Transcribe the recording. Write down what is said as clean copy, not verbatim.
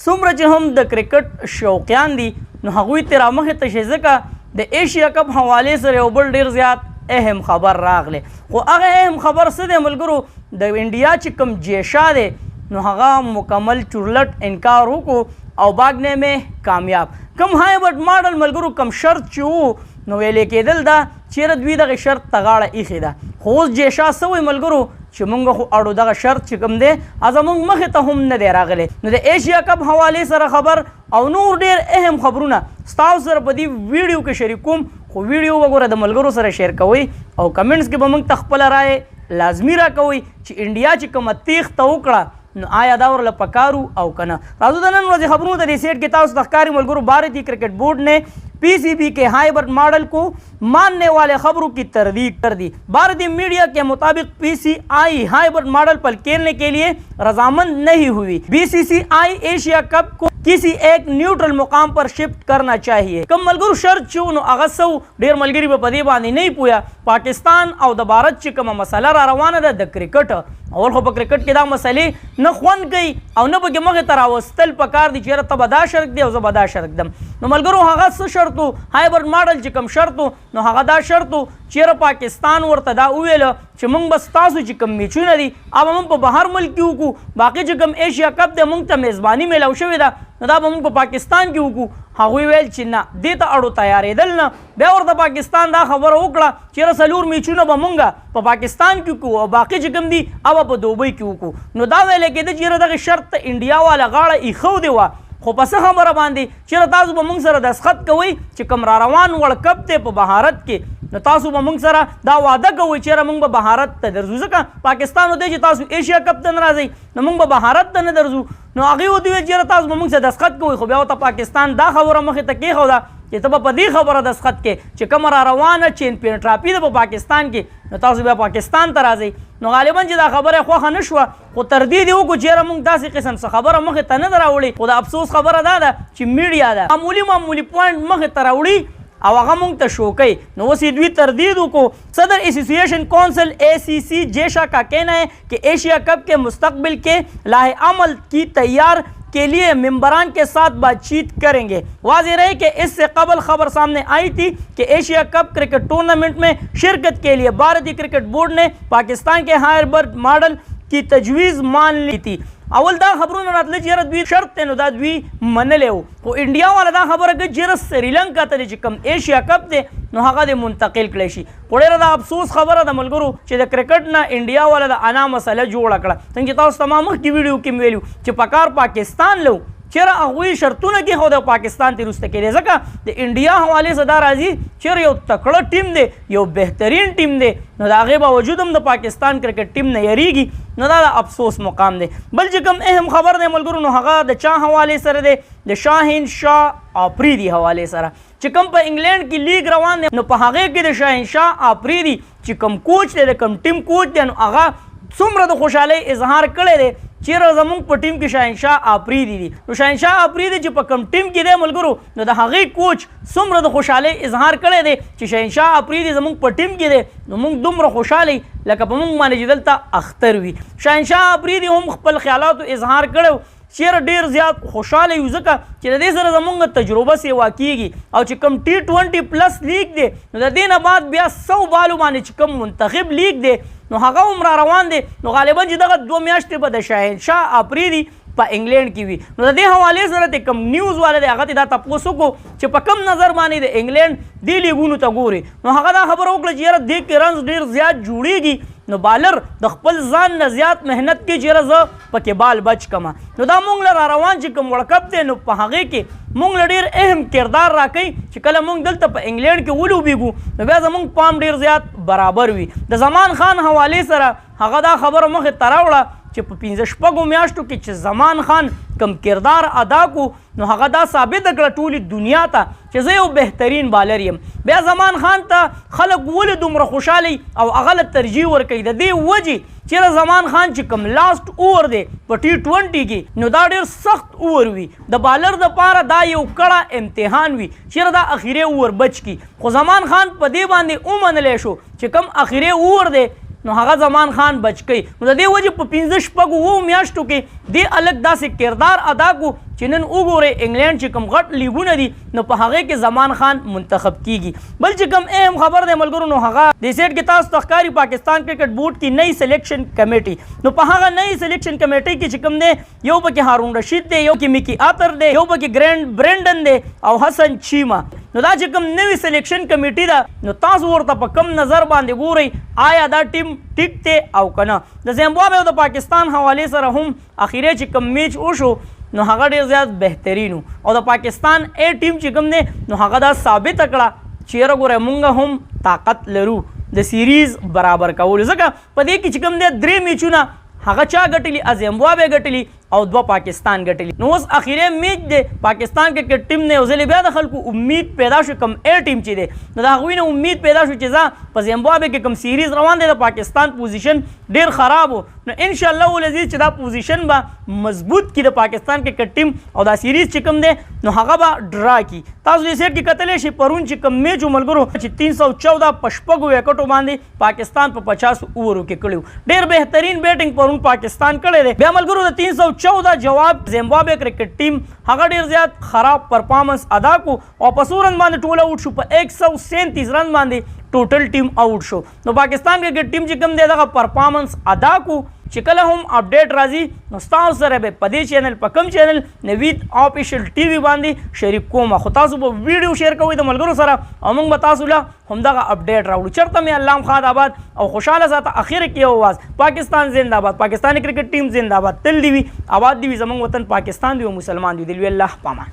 څومره چې هم د کرکټ شوقیان دي نو هغوی ترې رامخې ته شي ځکه د ایشیا کپ حوالې سره یو بل ډېر زیات اهم خبر راغلی خو هغه اهم خبر څه دی ملګرو د انډیا چې کوم جیشا دی نو هغه مکمل چورلټ انکار وکړو او باګنے میں کامیاب کم هایبرټ ماډل ملګرو کم شرط چې وو نو ویلې کېدل دا چېرې دوی دغه شرط ته غاړه ایښې ده خو اوس جیشا څه وایي ملګرو چې مونږ خو اړو دغه شرط چې کوم دی زموږ مخې ته هم نه دی راغلی نو د ایشیا کپ حوالې سره خبر او نور ډېر اهم خبرونه ستاسو سره په دې ویډیو کې شریک کوم خو ویډیو وګوره د ملګرو سره شیر کوئ او کمنټس کې به موږ ته خپله رایې لازمي راکوئ چې انډیا چې کومه تیښته وکړه نو آیا دا ورله پکارو او که نه راځو د نن ورځې خبرونو ته دې سیټ کې تاسو ته ښکاري ملګرو بھارتی کرکٹ بورڈ نے PCB के hybrid model को मानने वाले खबरों की तरदीद कर दी। भारतीय मीडिया के मुताबिक PCI हाइब्रिड मॉडल पर खेलने के लिए रजामंद नहीं हुई। BCCI एशिया कप को किसी एक न्यूट्रल मुकाम पर शिफ्ट करना चाहिए। कम मलगुर शर्त चून अगसौ ढेर मलगिरी पे पदी बांधी नहीं पुया पाकिस्तान और द भारत ची कम मसला रा रवाना द क्रिकेट और खो क्रिकेट के दा मसले न ख्वन गई और न बगे मगे तरावस्तल पकार दी चेहरा तबदा शर्क दे और जबदा शर्क दम न मलगुर हगस शर्तु हाइब्रिड मॉडल ची कम शर्तु न हगदा शर्तु चेहरा पाकिस्तान ورته دا ویل چې مونږ بس تاسو چې کم میچونه دي अब مونږ په بهر ملک کې وکړو باقي چې کم ایشیا کپ دی مونږ ته میزباني میلاو شوې ده نو دا به مونږ په پاکستان کې وکړو هغوی ویل چې نه دې ته اړو تیارېدل نه بیا ورته پاکستان دا خبره وکړه چېرې څلور میچونه به مونږ په پاکستان کې وکړو او باقي چې کوم دي هغه په دوبۍ کې وکړو نو دا ویلی کېده چې یاره دغه شرط ته انډیا والا غاړه ایښودې وه خو په څه خبره باندې چېرې تاسو به مونږ سره دستخط کوئ چې کوم را روان ورلډ کپ دی په بهارت کې نو تاسو به مونږ سره دا واده کوئ چېرې مونږ به بهارت ته درځو ځکه پاکستان دی چې تاسو ایشیا کپ ته نه راځئ نو مونږ به بهارت ته نه درځو نو هغوی ورته ویل چېرې تاسو به مونږ سره دستخط کوئ خو بیا ورته پاکستان دا خبره مخې ته کېښوده چې ته به په دې خبره دستخط کې چې کومه را روانه چیمپیون ټرافي ده په پاکستان کې نو تاسو بیا پاکستان ته راځئ نو غالبا چې دا خبره خوښه نه شوه خو تردید یې وکړو چېرې مونږ داسې قسم څه خبره مخې ته نه ده راوړې خو د افسوس خبره دا ده چې میډیا ده معمولي پوینټ مخې ته راوړي او هغه مونږ ته شو کوي نو اوس یې دوی تردید وکړو صدر ایسوسیएशन काउंसिल ACC जेशा का कहना है कि एशिया कप के मुस्तकबिल के लाहे अमल की तैयार के लिए मेंबरान के साथ बातचीत करेंगे। वाज़ेह रहे कि इससे कबल खबर सामने आई थी कि एशिया कप क्रिकेट टूर्नामेंट में शिरकत के लिए भारतीय क्रिकेट बोर्ड ने पाकिस्तान के हाइब्रिड मॉडल की तजवीज़ मान ली थी। اول دا خبرونه راتله چې یاره دوی شرط دی نو دا دوی منلی وو خو انډیا والا دا خبره کوي چې یاره سریلنکا ته چې کوم ایشیا کپ دی نو هغه دې منتقل کړی شي خو ډېره د افسوس خبره ده ملګرو چې د کرکټ نه انډیا والا د انا مسله جوړه کړه څنګه چې تاسو ته ما مخکې ویډیو کې ویلو چې پکار پاکستان لو چېرې هغوی شرطونه کېښوده پاکستان ترې وروسته کېدی ځکه د انډیا حوالې څه دا راځي چېرې یو تکړه ټیم دی یو بهترین ټیم دی نو د هغې باوجود هم د پاکستان کرکټ ټیم نه یریږي نو دا د افسوس مقام دی بل چې کوم اهم خبر دی ملګرو نو هغه د چا حوالې سره دی د شاهین شاه آفریدي حوالې سره چې کوم په انګلینډ کې لیګ روان دی نو په هغې کې د شاهین شاه آفریدي چې کوم کوچ دی د کوم ټیم کوچ دی نو هغه څومره د خوشحالۍ اظهار کړی دی چېرې زموږ په ټیم کې شاهنشاه آفریدي دي نو شاهنشاه آفریدي چې په کوم ټیم کې دی ملګرو نو د هغې کوچ څومره د خوشحالۍ اظهار کړی دی چې شاهنشاه آفریدي زموږ په ټیم کې دی نو موږ دومره خوشحاله لکه په موږ باندې چې دلته اختر وي شاهنشاه آفریدي هم خپل خیالاتو اظهار کړی چېرې ډېر زیات خوشحاله یو ځکه چې د دې سره زموږ تجربه سیوا کېږي او چې کوم T20 پلس لیګ دی نو د دې نه بعد بیا 100 بالو باندې چې کوم منتخب لیګ دی نو هغه هم را روان دی نو غالبا چې دغه 2 میاشتې به د شاهنشاه آفریدي په انګلینډ کې وي نو د دې حوالې سره د کوم نیوز والا دی هغه ته دا تپوس وکړو چې په کوم نظر باندې د انګلینډ دې لیګونو ته ګوري نو هغه دا خبره وکړه چې یاره دې کې رنز ډېر زیات جوړېږي نو بالر د خپل ځان نه زیات محنت کوي چې یاره زه پکې بال بچ کړم نو دا موږ له را روان چې کوم ورلډ کپ دی نو په هغې کې موږ له ډېر اهم کردار راکوي چې کله موږ دلته په انګلینډ کې ولوبېږو نو بیا زموږ پام ډېر زیات برابر وي د زمان خان حوالې سره هغه دا خبره مخې ته راوړه چې په 15 میاشتو کې چې زمان خان کم کردار ادا کو نو هغه دا ثابت کړه ټولې دنیا ته چې زه یو بهترین بالر یم بیا زمان خان ته خلک ولې دومره خوشحالي او هغه له ترجیح ورکوي د دې وجې چېرې زمان خان چې کوم لاست اوور دی په T20 کې نو دا ډېر سخت اوور وي د بالر دپاره دا یو کړه امتحان وي چېرې دا اخیری اوور بچ کي خو زمان خان په دې باندې ومنلی شو چې کوم اخیری اوور دی نو هغه زمان خان بچ کړي. نو د دې وجې په 15 شپږو 9 میاشتو کې دې الګ داسې کردار ادا کو چې نن وګورئ انګلینډ چې کوم غټ لیګونه دي نو په هغې کې زمان خان منتخب کیږي. بل چې کوم اهم خبر دی ملګرو نو هغه د سیټ کې تاسو ته ښکاري پاکستان کرکټ بورډ کې نئی سلیکشن کمیټي. نو په هغه نئی سلیکشن کمیټي کې چې کوم دی یو پکې هارون رشید دی، یو کې میکی آتر دی، یو پکې ګرینډ برینډن دی او حسن چیما. نو دا چې کوم نوی سلیکشن کمیټي ده نو تاسو ورته په کم نظر باندې ګورئ آیا دا ټیم ټیک دی او که نه. د زیمبابوې او د پاکستان حوالې سره هم اخیری چې کوم میچ وشو نو هغه ډېر زیات بهترین او د پاکستان ای ټیم چې کوم دی نو هغه دا ثابته کړه چې یاره ګوره مونږ هم طاقت لرو د سیریز برابر کولو. ځکه په دې کې چې کوم دی 3 میچونه هغه چا ګټلي؟ زیمبابوې ګټلي او 2 پاکستان ګټلي. نو اوس اخیری میچ دی پاکستان کرکټ ټیم نه یو ځلې بیا د خلکو امید پیدا شو کوم ای ټیم چې دی نو د هغوی نه امید پیدا شو چې ځه په زیمبابوې کې کوم سیریز روان دی د پاکستان پوزیشن ډېر خراب و نو انشاءالله العزیز چې دا پوزیشن به مضبوط کړي د پاکستان کرکټ ټیم او دا سیریز چې کوم دی نو هغه به ډرا کړي. تاسو دې سیټ کې کتلی شئ پرون چې کوم میچ ملګرو چې 314 په شپږو وکټو باندې پاکستان په 50 اوورو کې کړی. ډېر بهترین بیټنګ پرون پاکستان کړی دی. بیا ملګرو د 314 جواب زیمبابوې کرکټ ټیم هغه ډېر زیات خراب پرفارمنس ادا کو او په 100 رن باندې ټول آوټ شو، په 137 رن باندې ټوټل ټیم آوټ شو. نو پاکستان کرکټ ټیم چې کوم دی دغه پرفارمنس ادا کو چې کله هم اپډیټ راځي نو ستاسو سره به په دې چینل په کوم چینل نوید آفیشل ټي وي باندې شریک کوم. خو تاسو به ویډیو شیر کوئ د ملګرو سره او موږ به تاسو له همدغه اپډیټ راوړو. چېرته مې الله خاد آباد او خوشحاله ساته. اخر کې یو آواز پاکستان زنده باد، پاکستاني کرکټ ټیم زنده باد، تل دی وي آباد دی وي زموږ وطن پاکستان دی او مسلمان دی. دلوي الله پامان.